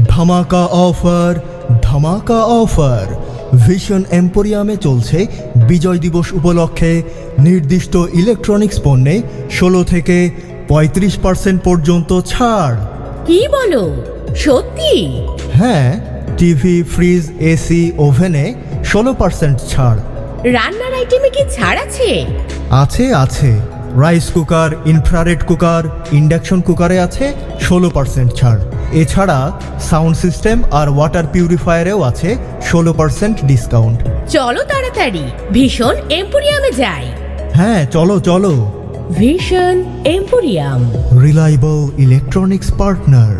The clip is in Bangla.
ধামাকা অফার, ধামাকা অফার। ভিশন এম্পোরিয়ামে চলছে বিজয় দিবস উপলক্ষে নির্দিষ্ট ইলেকট্রনিক্স পণ্যে 16 থেকে 35% পর্যন্ত ছাড়। কি বলো, সত্যি? হ্যাঁ, টিভি, ফ্রিজ, এসি, ওভেনে 16% ছাড় রান্নার আইটেমে কি ছাড় আছে? আছে। আছে rice cooker, infrared cooker, induction কুকারে আছে 16% ছাড়। এছাড়া সাউন্ড সিস্টেম আর ওয়াটার পিউরিফায়ারেও আছে 16% ডিসকাউন্ট। চলো তাড়াতাড়ি ভীষণ এম্পোরিয়ামে যাই। হ্যাঁ, চলো চলো। ভীষণ এম্পোরিয়াম, রিলায়েবল ইলেকট্রনিক্স পার্টনার।